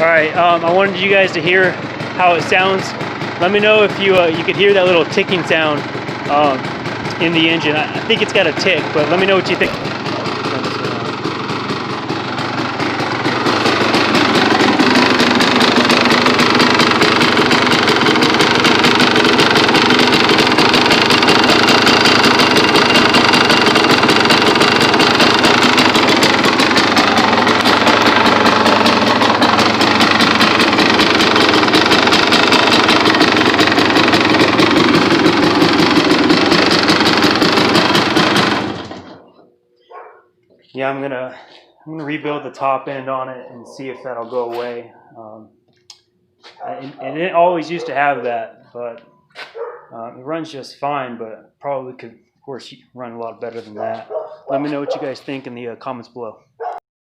All right, I wanted you guys to hear how it sounds. Let me know if you could hear that little ticking sound in the engine. I think it's got a tick, but let me know what you think. Yeah, I'm gonna rebuild the top end on it and see if that'll go away. And it always used to have that, but it runs just fine. But probably could, of course, run a lot better than that. Let me know what you guys think in the comments below.